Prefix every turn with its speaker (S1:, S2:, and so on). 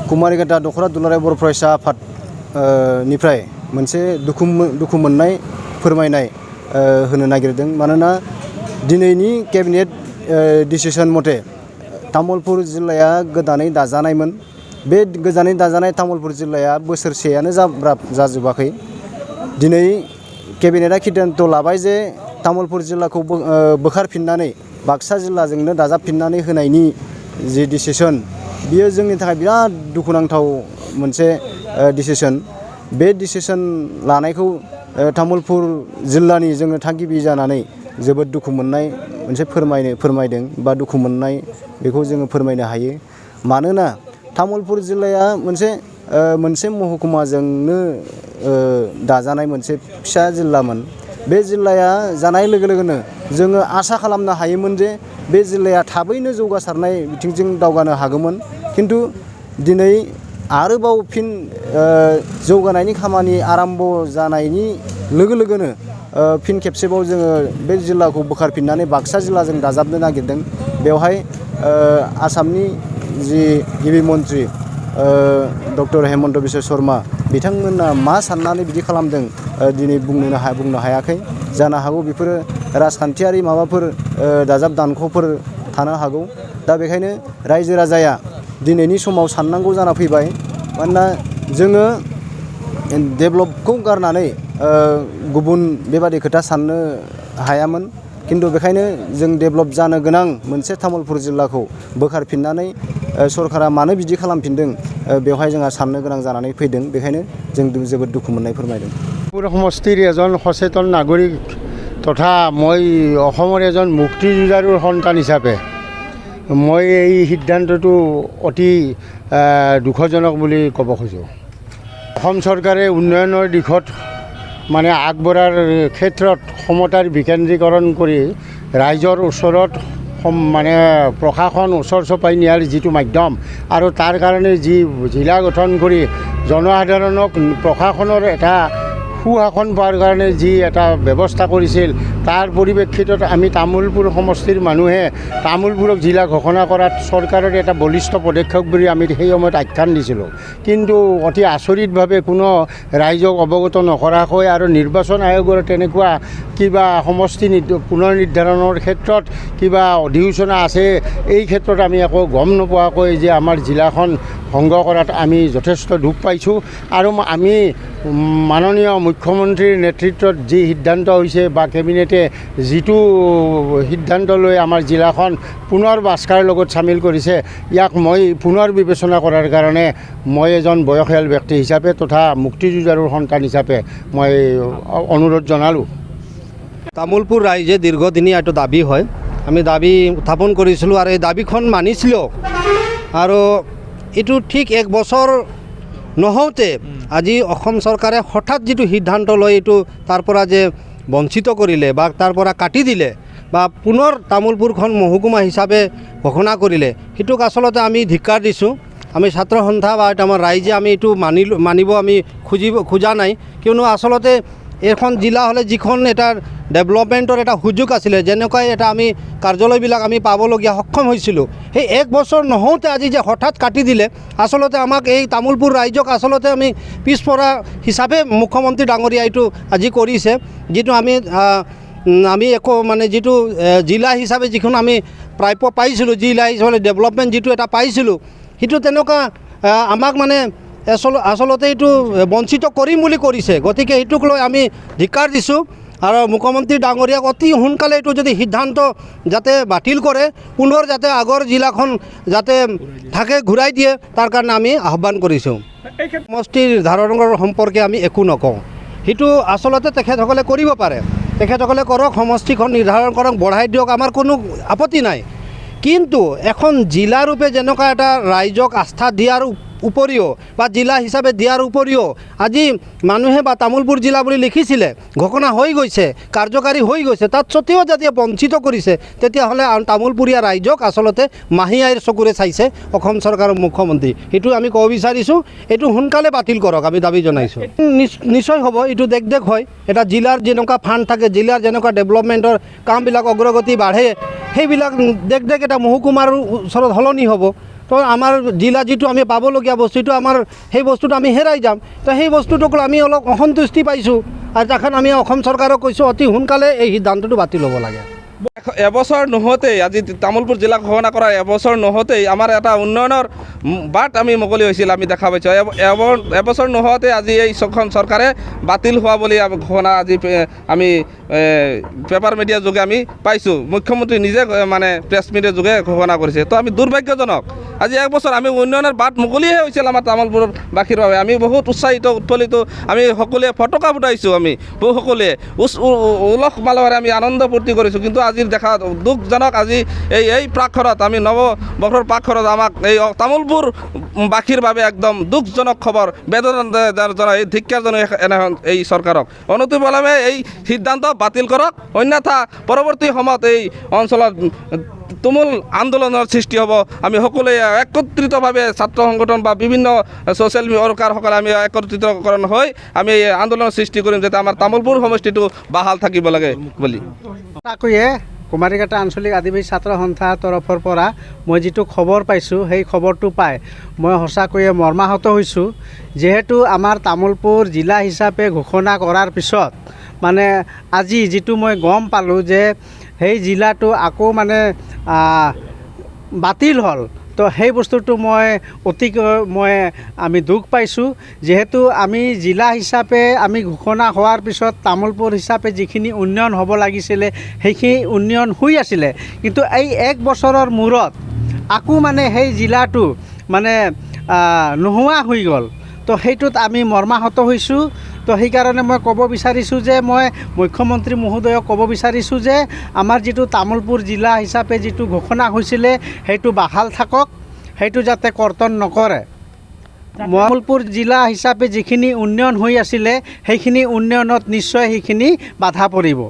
S1: कुमारिघाटा दखरा दुलाराय बर' फरायसा आफाद निफ्राय मोनसे दुखु मोननाय फोरमायनाय होनो नागिरदों। मानोना दिनैनि केबिनेट डिसिसन मथे तामुलपुर जिल्लाया गोदानै दाजानायमोन। बे गोदानै दाजानाय तामुलपुर जिल्लाया बोसोरसेयानो जाजोबाखै। दिनै केबिनेटआ सिद्धान्त लाबाय जे तामुलपुर जिल्लाखौ बोखारफिननानै बाक्सा जिल्लाजोंनो दाजाबफिननानै होनायनि जि डिसिसन, बियो जोंनि थाखाय बिराद दुखुनांथाव मोनसे डिसिसन। बे डिसिसन लानायखौ तामुलपुर जिल्लानि जोङो थागिबि जानानै जोबोद दुखु मोननाय मोनसे फोरमायदों बा दुखु मोननाय बेखौ जोङो फोरमायनो हायो। मानोना तामुलपुर जिल्लाया मोनसे महकुमाजोंनो दाजानाय मोनसे फिसा जिल्लामोन। बे जिल्लाया जानाय लोगो लोगोनो जोङो आसा खालामनो हायोमोन जे बे जिल्लाया थाबैनो जौगासारनाय बिथिंजों दावगानो हागौमोन। खिन्थु दिनै आरोबाव फिन जौगानायनि खामानि आरम्भ जानायनि लोगो लोगोनो फिन खेबसेबाव जोङो बे जिल्लाखौ बोखारफिननानै बाक्सा जिल्लाजों दाजाबनो नागिरदों। बेवहाय आसामनि जि गिबि मन्थ्रि डक्टर हेमन्त बिश्व शर्मा बिथांमोना मा साननानै बिदि खालामदों दिनै बुंनो हायाखै। जानो हागौ बेफोरो राजखान्थियारि माबाफोर दाजाब दानख'फोर थानो हागौ। दा बेखायनो रायजो राजाया दिनैनि समाव साननांगौ जाना फैबाय। मानोना जोङो डेभेलपखौ गारनानै गुबुन बेबादि खोथा साननो हायामोन। खिन्थु बेखायनो जों डेभेलप जानो गोनां मोनसे तामुलपुर जिल्लाखौ बोखारफिननानै सरकारा मानो बिदि खालामफिनदों बेवहाय जोंहा साननो गोनां जानानै फैदों। बेखायनो जों जोबोद दुखु मोननाय फोरमायदों।
S2: পুৰ সমষ্টিৰ এজন সচেতন নাগৰিক তথা মই অসমৰ এজন মুক্তিযুঁজাৰুৰ সন্তান হিচাপে মই এই সিদ্ধান্তটো অতি দুখজনক বুলি ক'ব খোজোঁ। অসম চৰকাৰে উন্নয়নৰ দিশত মানে আগবঢ়াৰ ক্ষেত্ৰত ক্ষমতাৰ বিকেন্দ্ৰীকৰণ কৰি ৰাইজৰ ওচৰত মানে প্ৰশাসন ওচৰ চপাই নিয়াৰ যিটো মাধ্যম আৰু তাৰ কাৰণে যি জিলা গঠন কৰি জনসাধাৰণক প্ৰশাসনৰ এটা সুশাসন পোৱাৰ কাৰণে যি এটা ব্যৱস্থা কৰিছিল, তাৰ পৰিপ্ৰেক্ষিতত আমি তামোলপুৰ সমষ্টিৰ মানুহে তামোলপুৰক জিলা ঘোষণা কৰাত চৰকাৰৰ এটা বলিষ্ঠ পদক্ষেপ বুলি আমি সেই সময়ত আখ্যান দিছিলোঁ। কিন্তু অতি আচৰিতভাৱে কোনো ৰাইজক অৱগত নকৰাকৈ আৰু নিৰ্বাচন আয়োগৰ তেনেকুৱা কিবা সমষ্টি পুনৰ নিৰ্ধাৰণৰ ক্ষেত্ৰত কিবা অধিসূচনা আছে, এই ক্ষেত্ৰত আমি একো গম নোপোৱাকৈ যে আমাৰ জিলাখন ভংগ কৰাত আমি যথেষ্ট দুখ পাইছোঁ। আৰু আমি মাননীয় মুখ্যমন্ত্ৰীৰ নেতৃত্বত যি সিদ্ধান্ত হৈছে বা কেবিনেটে যিটো সিদ্ধান্ত লৈ আমাৰ জিলাখন পুনৰ বাস্কাৰ লগত চামিল কৰিছে, ইয়াক মই পুনৰ বিবেচনা কৰাৰ কাৰণে মই এজন বয়সীয়াল ব্যক্তি হিচাপে তথা মুক্তিযুঁজাৰুৰ সন্তান হিচাপে মই অনুৰোধ জনালোঁ।
S3: তামোলপুৰ ৰাইজে দীৰ্ঘদিনীয়া এইটো দাবী হয়, আমি দাবী উত্থাপন কৰিছিলোঁ আৰু এই দাবীখন মানিছিলোঁ। আৰু এইটো ঠিক এক বছৰ নহওঁতে আজি অসম চৰকাৰে হঠাৎ যিটো সিদ্ধান্ত লয় এইটো তাৰ পৰা যে বঞ্চিত কৰিলে বা তাৰ পৰা কাটি দিলে বা পুনৰ তামোলপুৰখন মহকুমা হিচাপে ঘোষণা কৰিলে, সেইটোক আচলতে আমি ধিক্কাৰ দিছোঁ। আমি ছাত্ৰ সন্থা বা আমাৰ ৰাইজে আমি এইটো মানিব আমি খোজা নাই। কিয়নো আচলতে এখন জিলা হ'লে যিখন এটা ডেভেলপমেণ্টৰ এটা সুযোগ আছিলে, যেনেকুৱাই এটা আমি কাৰ্যালয়বিলাক আমি পাবলগীয়া সক্ষম হৈছিলোঁ, সেই এক বছৰ নহওঁতে আজি যে হঠাৎ কাটি দিলে, আচলতে আমাক এই তামোলপুৰ ৰাইজক আচলতে আমি পিছপৰা হিচাপে মুখ্যমন্ত্ৰী ডাঙৰীয়া এইটো আজি কৰিছে। যিটো আমি একো মানে যিটো জিলা হিচাপে যিখন আমি প্ৰাপ্য পাইছিলোঁ, জিলা হিচাপে ডেভেলপমেণ্ট যিটো এটা পাইছিলোঁ, সেইটো তেনেকুৱা আমাক মানে আচলতে এইটো বঞ্চিত কৰিম বুলি কৰিছে। গতিকে এইটোক লৈ আমি ধিক্কাৰ দিছোঁ আৰু মুখ্যমন্ত্ৰী ডাঙৰীয়াক অতি সোনকালে এইটো যদি সিদ্ধান্ত যাতে বাতিল কৰে, পুনৰ যাতে আগৰ জিলাখন যাতে থাকে ঘূৰাই দিয়ে, তাৰ কাৰণে আমি আহ্বান কৰিছোঁ। সমষ্টিৰ ধাৰণৰ সম্পৰ্কে আমি একো নকওঁ, সেইটো আচলতে তেখেতসকলে কৰিব পাৰে, তেখেতসকলে কৰক, সমষ্টিখন নিৰ্ধাৰণ কৰক, বঢ়াই দিয়ক, আমাৰ কোনো আপত্তি নাই। কিন্তু এখন জিলাৰূপে যেনেকুৱা এটা ৰাইজক আস্থা দিয়াৰ উপৰিও বা জিলা হিচাপে দিয়াৰ উপৰিও আজি মানুহে বা তামোলপুৰ জিলা বুলি লিখিছিলে, ঘোষণা হৈ গৈছে, কাৰ্যকাৰী হৈ গৈছে, তাত স্বত্তেও যেতিয়া বঞ্চিত কৰিছে, তেতিয়াহ'লে তামোলপুৰীয়া ৰাইজক আচলতে মাহী আইৰ চকুৰে চাইছে অসম চৰকাৰৰ মুখ্যমন্ত্ৰী। সেইটো আমি ক'ব বিচাৰিছোঁ, এইটো সোনকালে বাতিল কৰক, আমি দাবী জনাইছোঁ। নিশ্চয় হ'ব, এইটো দেখ হয়। এটা জিলাৰ যেনেকুৱা ফাণ্ড থাকে, জিলাৰ যেনেকুৱা ডেভেলপমেণ্টৰ কামবিলাক অগ্ৰগতি বাঢ়ে, সেইবিলাক দেখ এটা মহকুমাৰ ওচৰত সলনি হ'ব। তো আমাৰ জিলা যিটো আমি পাবলগীয়া বস্তুটো আমাৰ সেই বস্তুটো আমি হেৰাই যাম। তো সেই বস্তুটোক আমি অলপ অসন্তুষ্টি পাইছোঁ আৰু তাখন আমি অসম চৰকাৰক কৈছোঁ অতি সোনকালে এই সিদ্ধান্তটো বাতিল হ'ব লাগে।
S4: এবছৰ নহওঁতেই আজি তামোলপুৰ জিলা ঘোষণা কৰা এবছৰ নহওঁতেই আমাৰ এটা উন্নয়নৰ বাট আমি মুকলি হৈছিল, আমি দেখা পাইছোঁ। এবছৰ নহওঁতে আজি এই চৰকাৰে বাতিল হোৱা বুলি ঘোষণা আজি আমি পেপাৰ মিডিয়াৰ যোগে আমি পাইছোঁ। মুখ্যমন্ত্ৰী নিজে মানে প্ৰেছ মিডিয়াৰ যোগে ঘোষণা কৰিছে। তো আমি দুৰ্ভাগ্যজনক, আজি এক বছৰ আমি উন্নয়নৰ বাট মুকলিহে হৈছিল আমাৰ তামোলপুৰৰ বাসীৰ বাবে। আমি বহুত উৎসাহিত উৎফুল্লিত, আমি সকলোৱে ফটকা ফুটাইছোঁ, আমি সকলোৱে উলহ মালহেৰে আমি আনন্দ ফূৰ্তি কৰিছোঁ। কিন্তু আজিৰ দেখা দুখজনক, আজি এই প্ৰাক্ষৰত আমি নৱবৰ্ষৰ প্ৰাক্ষৰত আমাক এই তামোলপুৰ বাসীৰ বাবে একদম দুখজনক খবৰ, বেদনা এই ধিক্কাৰজনক এই চৰকাৰক অনতিপলমে এই সিদ্ধান্ত বাতিল কৰক, অন্যথা পৰৱৰ্তী সময়ত এই অঞ্চলত তুমুল আন্দোলনৰ সৃষ্টি হ'ব। আমি সকলোৱে একত্ৰিতভাৱে ছাত্ৰ সংগঠন বা বিভিন্ন ছ'চিয়েল ৱৰ্কাৰসকলে আমি একত্ৰিতকৰণ হৈ আমি এই আন্দোলনৰ সৃষ্টি কৰিম, যাতে আমাৰ তামোলপুৰ সমষ্টিটো বাহাল থাকিব লাগে বুলি।
S5: সঁচাকৈয়ে কুমাৰীঘাটা আঞ্চলিক আদিবাসী ছাত্ৰ সন্থাৰ তৰফৰ পৰা মই যিটো খবৰ পাইছোঁ, সেই খবৰটো পাই মই সঁচাকৈয়ে মৰ্মাহত হৈছোঁ। যিহেতু আমাৰ তামোলপুৰ জিলা হিচাপে ঘোষণা কৰাৰ পিছত মানে আজি যিটো মই গম পালোঁ যে সেই জিলাটো আকৌ মানে বাতিল হ'ল, তো সেই বস্তুটো অতিকৈ আমি দুখ পাইছোঁ। যিহেতু আমি জিলা হিচাপে আমি ঘোষণা হোৱাৰ পিছত তামোলপুৰ হিচাপে যিখিনি উন্নয়ন হ'ব লাগিছিলে সেইখিনি উন্নয়ন হৈ আছিলে, কিন্তু এই এক বছৰৰ মূৰত আকৌ মানে সেই জিলাটো মানে নোহোৱা হৈ গ'ল। তো সেইটোত আমি মৰ্মাহত হৈছোঁ। তো সেইকাৰণে মই ক'ব বিচাৰিছোঁ যে মই মুখ্যমন্ত্ৰী মহোদয়ক ক'ব বিচাৰিছোঁ যে আমাৰ যিটো তামোলপুৰ জিলা হিচাপে যিটো ঘোষণা হৈছিলে সেইটো বাহাল থাকক, সেইটো যাতে কৰ্তন নকৰে। তামোলপুৰ জিলা হিচাপে যিখিনি উন্নয়ন হৈ আছিলে সেইখিনি উন্নয়নত নিশ্চয় সেইখিনি বাধা পৰিব।